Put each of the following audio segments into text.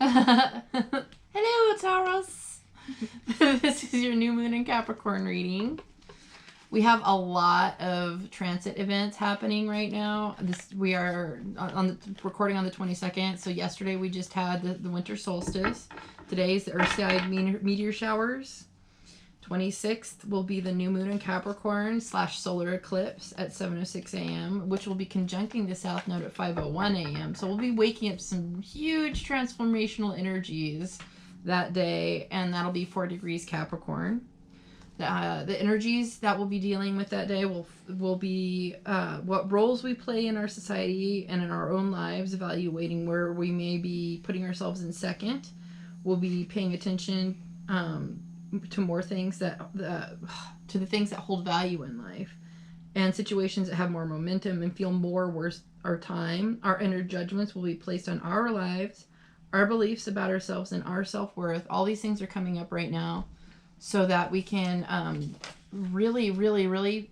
Hello, Taurus. This is your new moon in Capricorn reading. We have a lot of transit events happening right now. We are recording on the 22nd. So yesterday we just had the winter solstice. Today's the Earthside meteor showers. 26th will be the new moon in Capricorn / solar eclipse at 7:06 a.m., which will be conjuncting the south node at 5:01 a.m. So we'll be waking up some huge transformational energies that day, and that'll be 4 degrees Capricorn. The energies that we'll be dealing with that day will be what roles we play in our society and in our own lives, evaluating where we may be putting ourselves in second. We'll be paying attention to more things to the things that hold value in life, and situations that have more momentum and feel more worth our time. Our inner judgments will be placed on our lives, our beliefs about ourselves, and our self-worth. All these things are coming up right now, so that we can really, really, really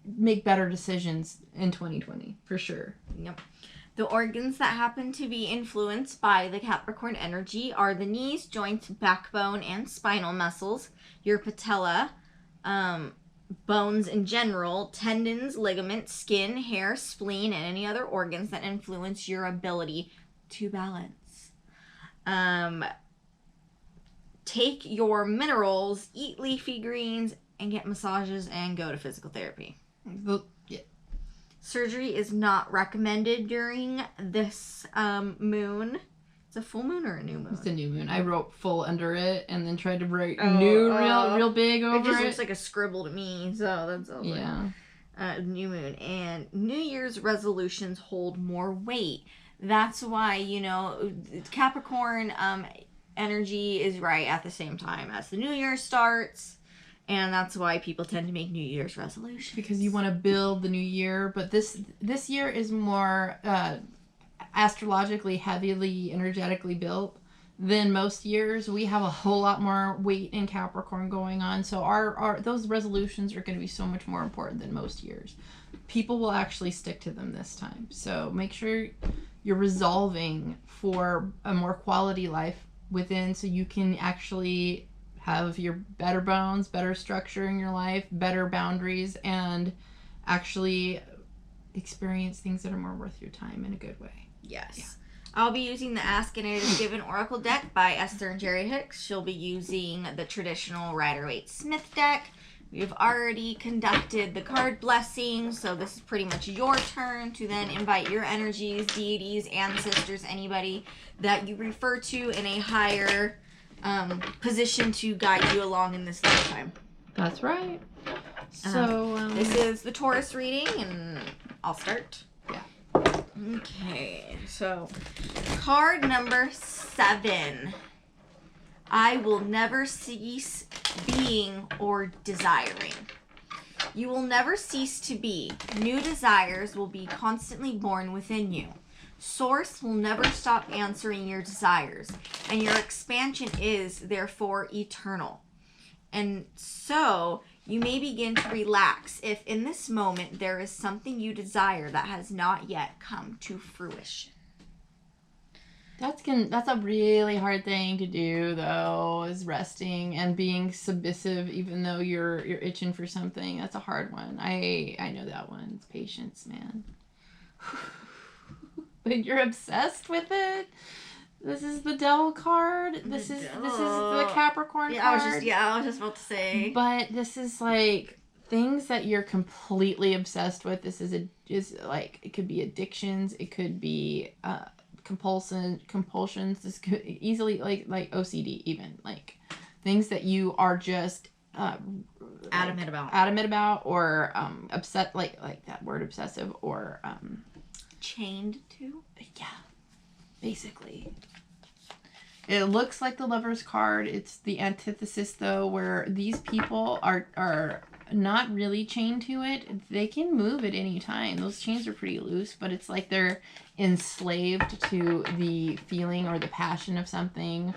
make better decisions in 2020 for sure. Yep. The organs that happen to be influenced by the Capricorn energy are the knees, joints, backbone, and spinal muscles, your patella, bones in general, tendons, ligaments, skin, hair, spleen, and any other organs that influence your ability to balance. Take your minerals, eat leafy greens, and get massages and go to physical therapy. Surgery is not recommended during this moon. It's a full moon or a new moon? It's a new moon. I wrote full under it and then tried to write real big over it. It just looks like a scribble to me, so that's all. Yeah. New moon. And New Year's resolutions hold more weight. That's why, Capricorn energy is right at the same time as the New Year starts. And that's why people tend to make New Year's resolutions. Because you want to build the new year. But this year is more astrologically, heavily, energetically built than most years. We have a whole lot more weight in Capricorn going on. So our those resolutions are going to be so much more important than most years. People will actually stick to them this time. So make sure you're resolving for a more quality life within, so you can actually have your better bones, better structure in your life, better boundaries, and actually experience things that are more worth your time in a good way. Yes. Yeah. I'll be using the Ask and It Is Given Oracle deck by Esther and Jerry Hicks. She'll be using the traditional Rider-Waite-Smith deck. We've already conducted the card blessing, so this is pretty much your turn to then invite your energies, deities, ancestors, anybody that you refer to in a higher position to guide you along in this lifetime. That's right. So this is the Taurus reading, and I'll start. Yeah. Okay, so card number 7. I will never cease being or desiring. You will never cease to be. New desires will be constantly born within you. Source will never stop answering your desires, and your expansion is, therefore, eternal. And so, you may begin to relax if in this moment there is something you desire that has not yet come to fruition. That's a really hard thing to do, though, is resting and being submissive even though you're itching for something. That's a hard one. I know that one. It's patience, man. But you're obsessed with it. This is the Devil card. This is the Capricorn card. I was just about to say. But this is like things that you're completely obsessed with. This is like, it could be addictions. It could be compulsions. This could easily like OCD, even like things that you are just adamant about, or upset, like that word obsessive, or chained to. Yeah, basically. It looks like the Lover's card. It's the antithesis, though, where these people are not really chained to it. They can move at any time. Those chains are pretty loose, but it's like they're enslaved to the feeling or the passion of something.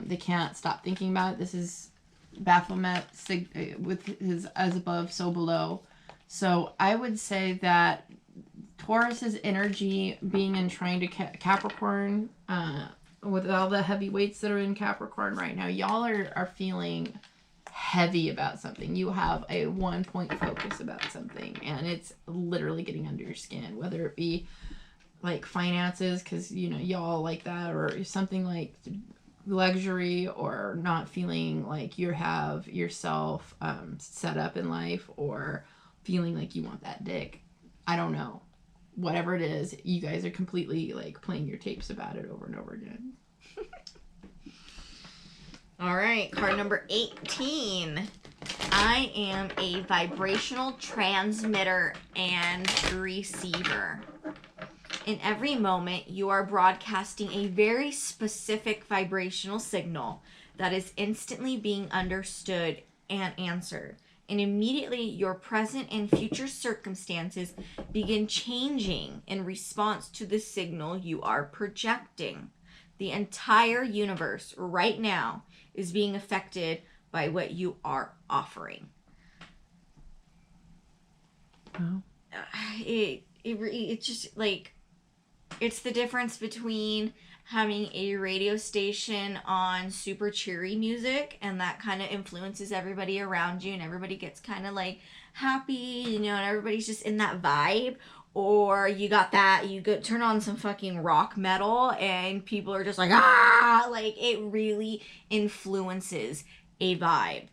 They can't stop thinking about it. This is Baphomet with his as above, so below. So I would say that Taurus's energy being enshrined to Capricorn with all the heavy weights that are in Capricorn right now, y'all are feeling heavy about something. You have a 1-point focus about something, and it's literally getting under your skin, whether it be like finances, because y'all like that, or something like luxury, or not feeling like you have yourself set up in life, or feeling like you want that dick. I don't know. Whatever it is, you guys are completely like playing your tapes about it over and over again. All right, card number 18. I am a vibrational transmitter and receiver. In every moment, you are broadcasting a very specific vibrational signal that is instantly being understood and answered. And immediately, your present and future circumstances begin changing in response to the signal you are projecting. The entire universe right now is being affected by what you are offering. Oh. It's just like, it's the difference between having a radio station on super cheery music, and that kind of influences everybody around you, and everybody gets kind of like happy, and everybody's just in that vibe. Or you got that, you go turn on some fucking rock metal and people are just like, ah, like it really influences a vibe.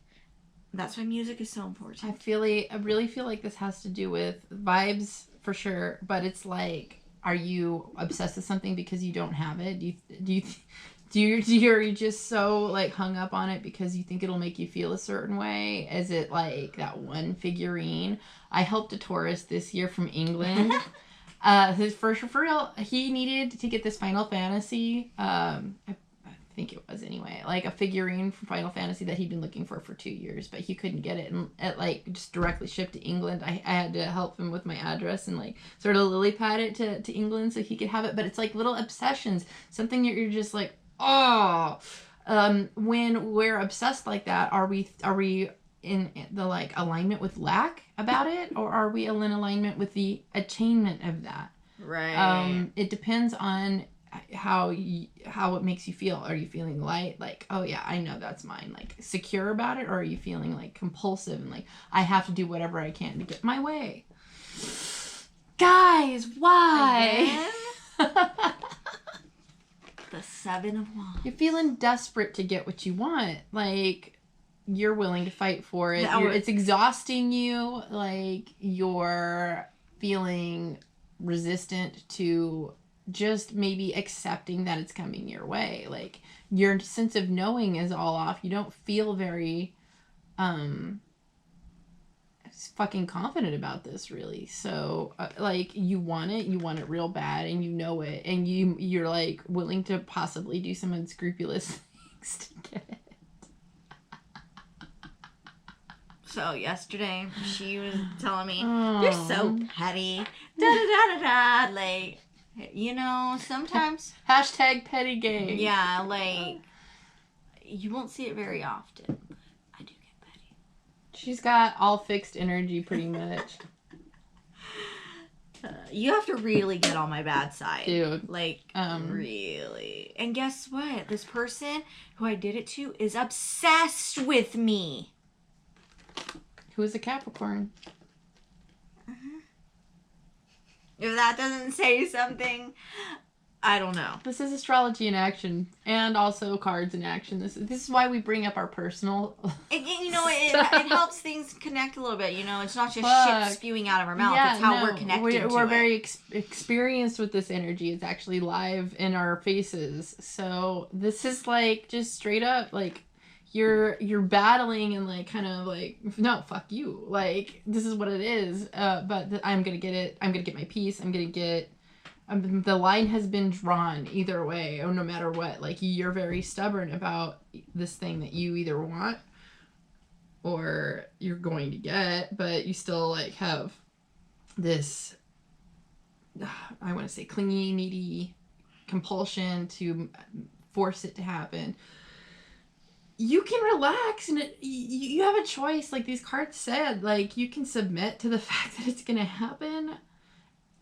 That's why music is so important. I really feel like this has to do with vibes for sure, but it's like, are you obsessed with something because you don't have it? Are you just so like hung up on it because you think it'll make you feel a certain way? Is it like that one figurine? I helped a Taurus this year from England. His first for real, he needed to get this Final Fantasy. I think it was anyway, like a figurine from Final Fantasy that he'd been looking for 2 years, but he couldn't get it, and it like just directly shipped to England. I had to help him with my address and like sort of lily pad it to England so he could have it. But it's like little obsessions, something you're just like, oh. When we're obsessed like that, are we in the like alignment with lack about it, or are we in alignment with the attainment of that? Right. It depends on how it makes you feel. Are you feeling light, like, oh yeah, I know that's mine, like secure about it, or are you feeling like compulsive and like I have to do whatever I can to get my way? Guys, why? The 7 of Wands. You're feeling desperate to get what you want, like you're willing to fight for it. It's exhausting you, like you're feeling resistant to just maybe accepting that it's coming your way. Like your sense of knowing is all off. You don't feel very fucking confident about this, really. So like you want it real bad, and you know it, and you're like willing to possibly do some unscrupulous things to get it. So yesterday she was telling me, you're so petty, da da da da da, like, sometimes Hashtag petty gay. Yeah, like you won't see it very often. I do get petty. She's got all fixed energy pretty much. You have to really get on my bad side, dude. Like really. And guess what? This person who I did it to is obsessed with me. Who is a Capricorn? If that doesn't say something, I don't know. This is astrology in action, and also cards in action. This is why we bring up our personal. It helps things connect a little bit. It's not just shit spewing out of our mouth. Yeah, it's how we're connected. We're very experienced with this energy. It's actually live in our faces. So this is like just straight up like. You're battling and like kind of like, no, fuck you, like this is what it is, but I'm gonna get it. I'm gonna get my peace. I'm gonna get the line has been drawn either way, or no matter what. Like you're very stubborn about this thing that you either want or you're going to get, but you still like have this I want to say clingy, needy compulsion to force it to happen. You can relax, and you have a choice. Like these cards said, like you can submit to the fact that it's gonna happen,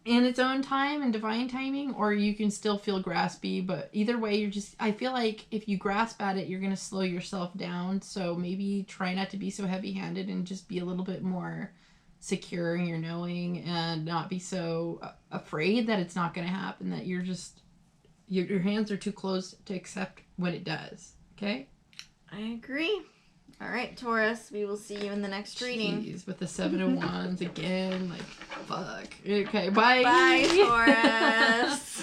in its own time and divine timing, or you can still feel graspy. But either way, I feel like if you grasp at it, you're going to slow yourself down. So maybe try not to be so heavy-handed and just be a little bit more secure in your knowing, and not be so afraid that it's not going to happen, that you're just, your hands are too close to accept when it does. Okay? I agree. All right, Taurus, we will see you in the next reading. Jeez, with the 7 of Wands again, like, fuck. Okay, bye. Bye, Taurus.